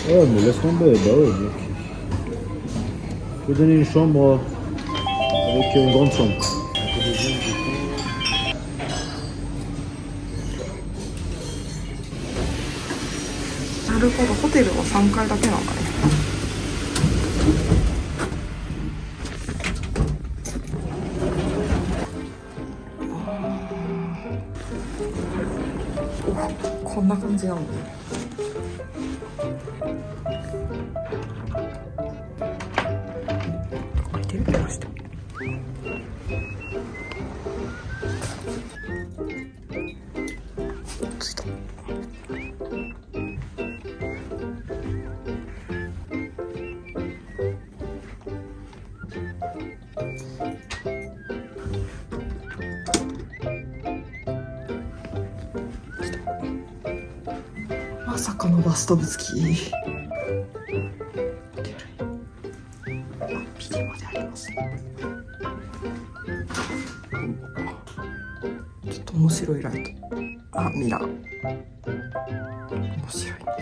Ouais, mais laisse tomber, bah ouais, mec. Je peux donner une chambre avec une grande chambre. なるほど、ホテルは3階だけなんだね。お、こんな感じなの。開いてる気がした。ついた。まさかのバストブ付き。ピジまであります。ちょっと面白いライト。あ、ミラー。面白いミラー。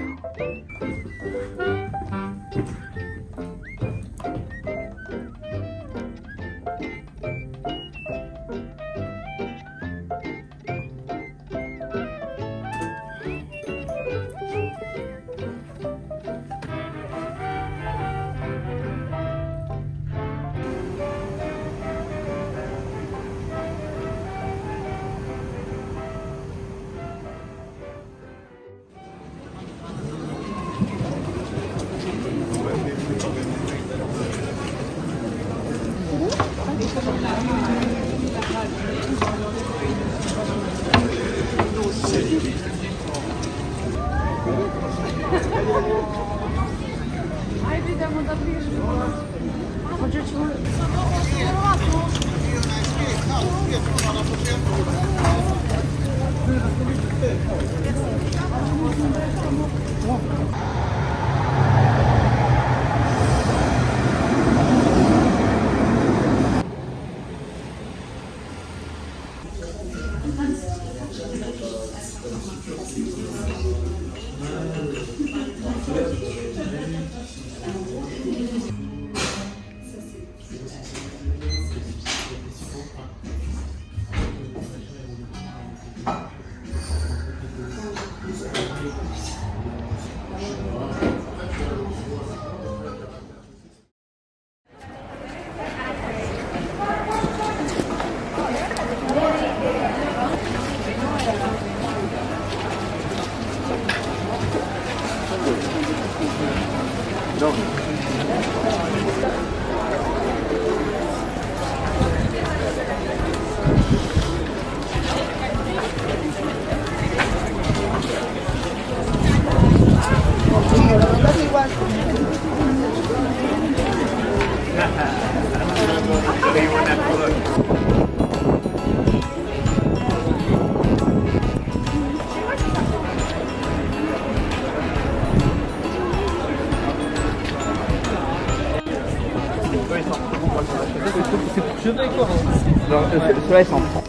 Cela est 100 francs.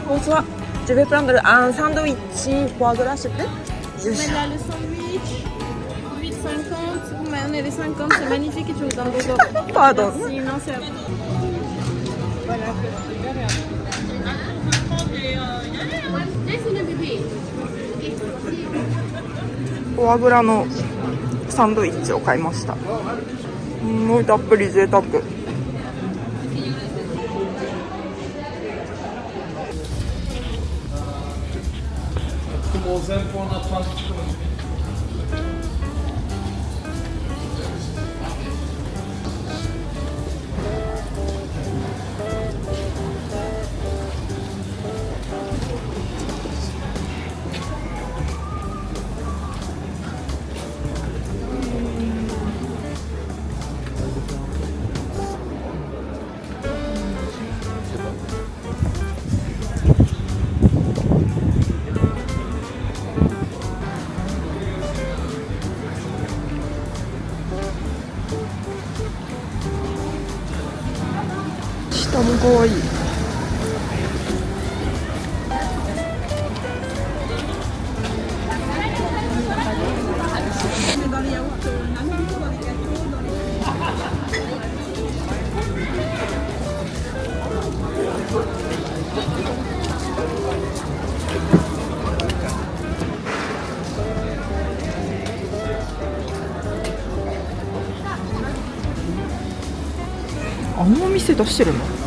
Bonsoir. Je vais prendre un sandwich foie gras, s'il te plaît. Mais là, le sandwich, 8,50. Mais on est les 50, c'est magnifique et tu vous donnes des euros. Pardon. Merci, non, c'est à vous. Voilà. フォアグラのサンドイッチを買いました。すごいたっぷり贅沢。下もかわいい。あんな店出してるの？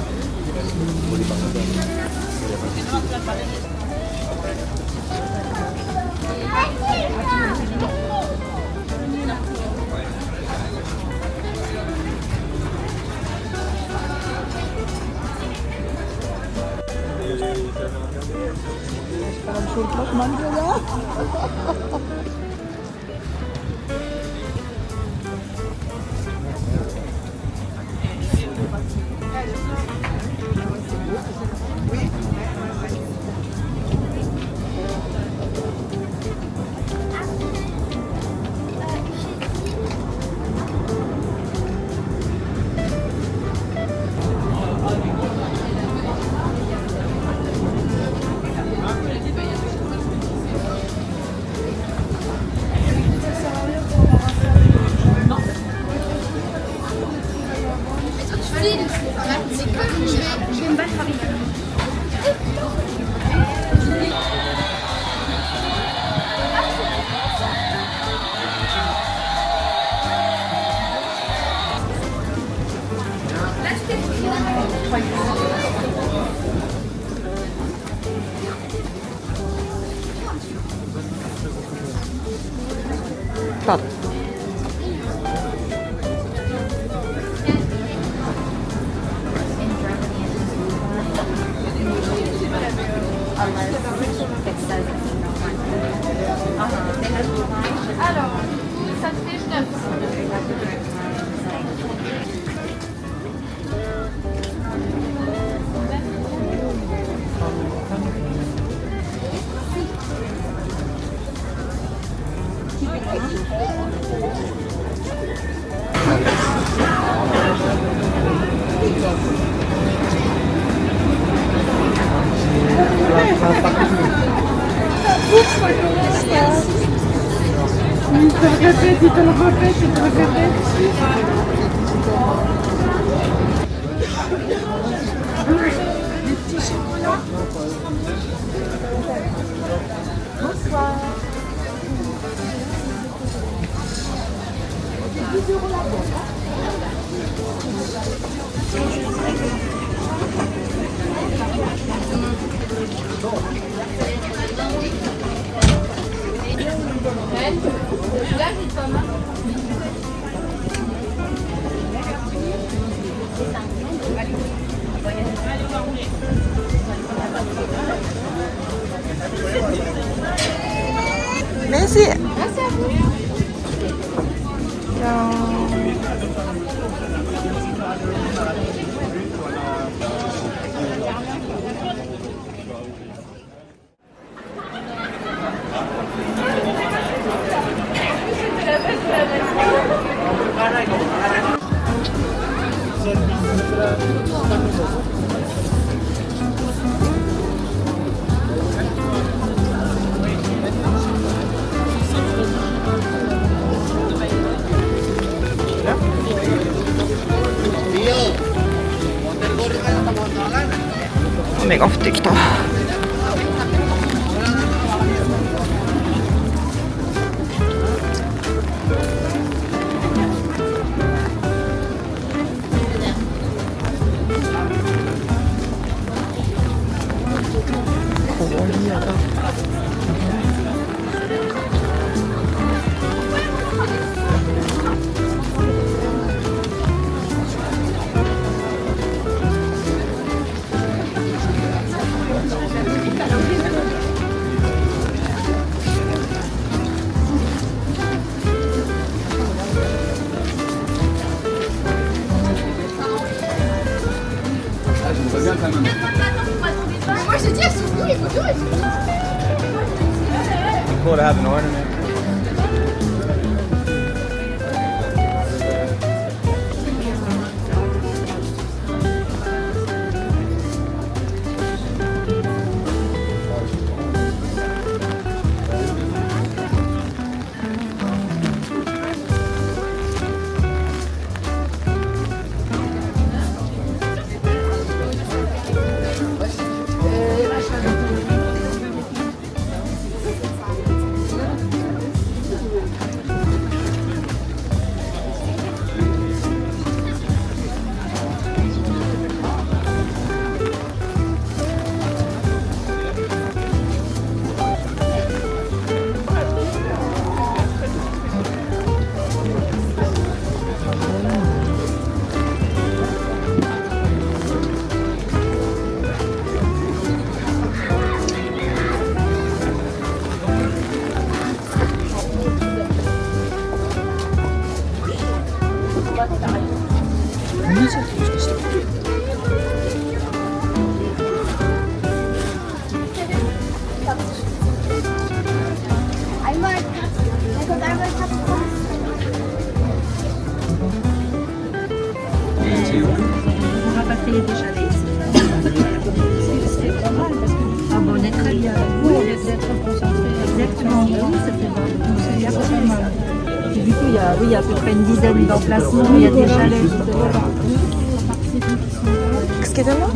た。Merci. Merci à vous. Moi je dis, elles sont où les photos? Cool to have an order. Einmal, da kommt einmal On va pas payer déjà les. Ah bon, on est très bien. Oui, au lieu d'être concentré. Exactement, oui, ça fait bon. C'est absolument. Et du coup, il y a à peu près une dizaine d'emplacements. Il y a des chalets. Excusez-moi.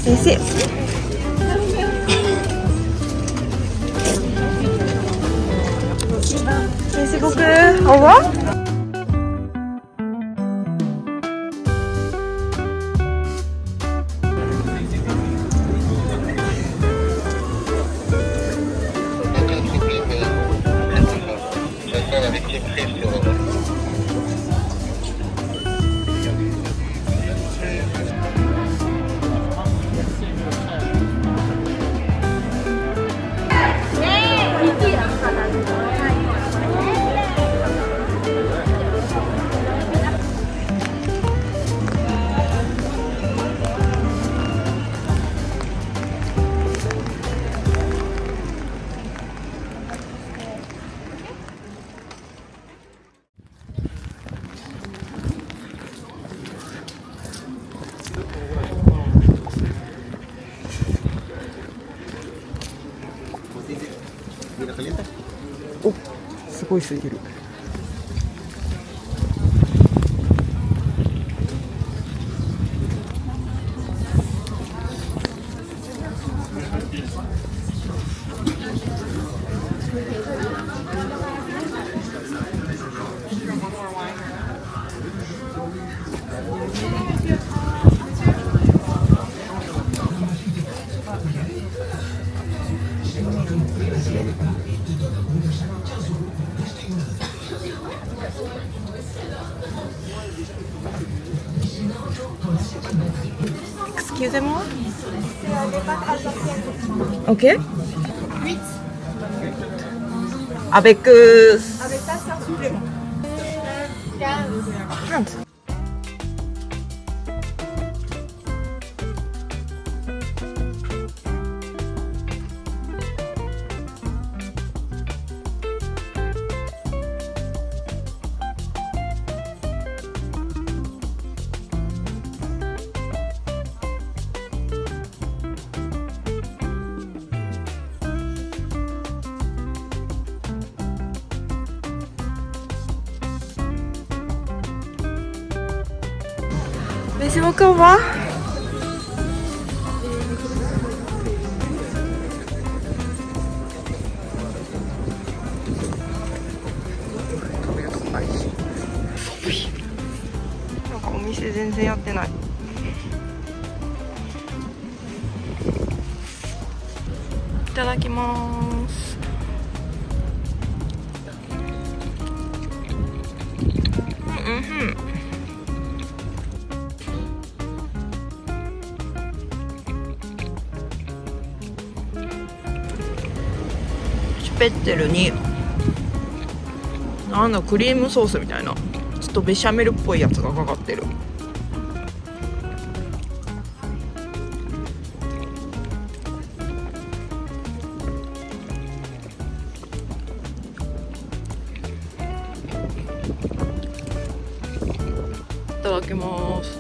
C'est ici. Merci beaucoup. Au revoir.お、すごい空いてる。Excusez-moi. Ok. 8. Avec. Avec ça, c'est un supplément. 15. Merci beaucoup, au revoir.なんかお店全然やってない。いただきます。うん。ペッテルになんだクリームソースみたいなちょっとベシャメルっぽいやつがかかってる。いただきます。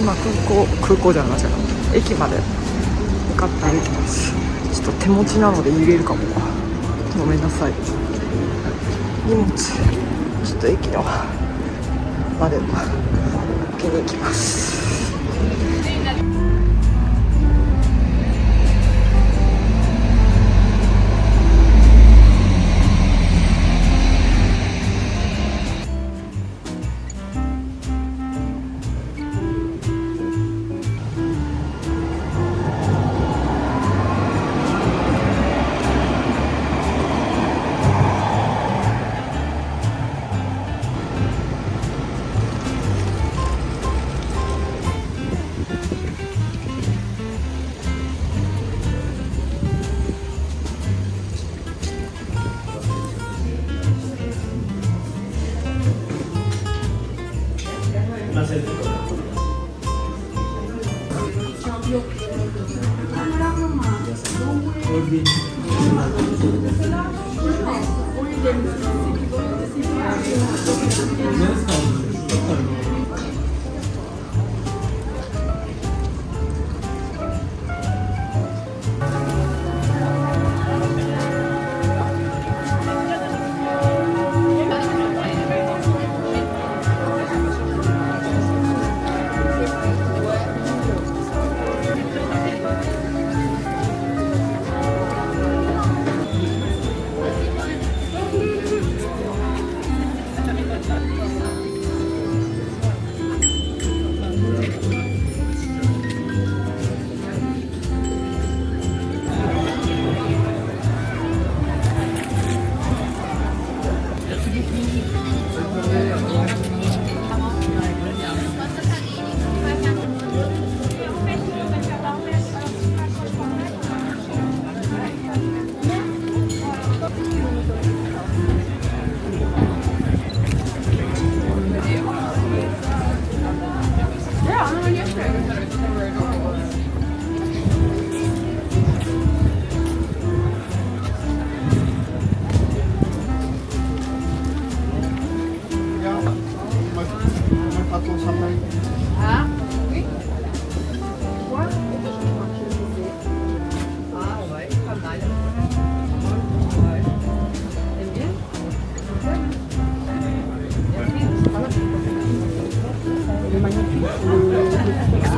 今空港じゃないですか、駅まで向かって歩いてます。ちょっと手持ちなので揺れるかも。ごめんなさい。荷物ちょっと駅のまで受けに行きます。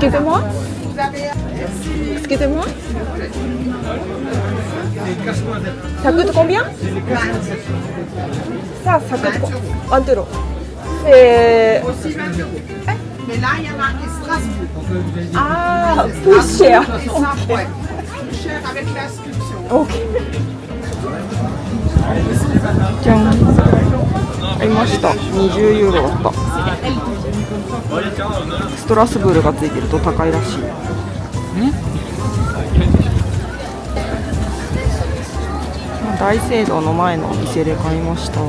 Excusez-moi. Excusez-moi. Ça coûte combien? Ça coûte quoi? 1 euro. C'est... Mais là, il y en a à Strasbourg. Ah, plus cher. Et ça, ouais. Plus cher avec l'inscription. Ok. じゃん。ありました。20ユーロだった。ストラスブールがついてると高いらしい。大聖堂の前のお店で買いました。大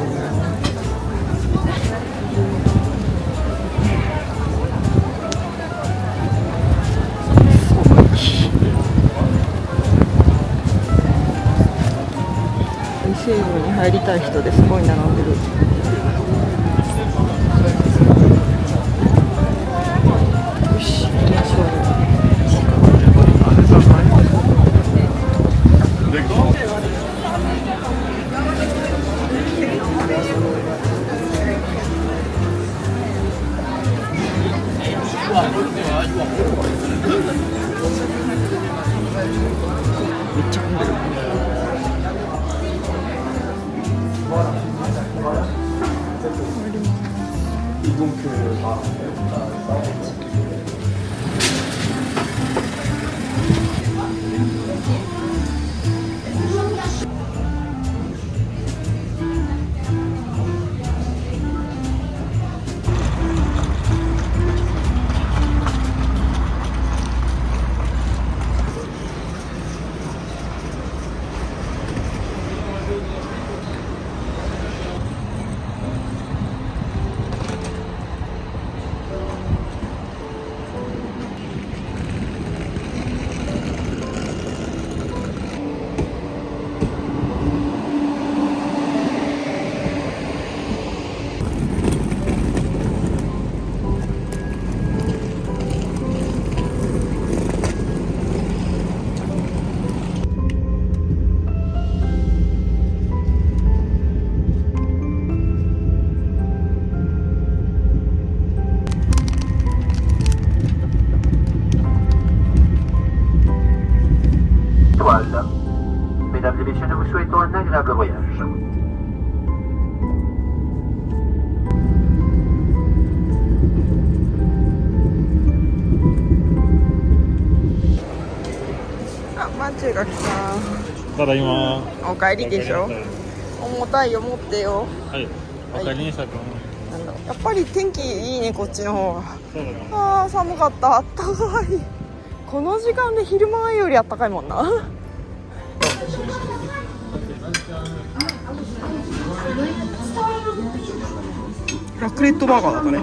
聖堂に入りたい人ですごい並んでる。よし、行きましょう。めっちゃ混んでる。Mesdames et messieurs, nous vous souhaitons un agréable voyage. あ、マンチュが来ただいま。た。お帰りでしょ。重たいよ、持ってよ。はい。お帰りにしたく。なんだろう、やっぱり天気いいね、こっちの方が。そうだね。あー、寒かった。あったかい。この時間で昼間よりあったかいもんな。ラクレットバーガーだったね。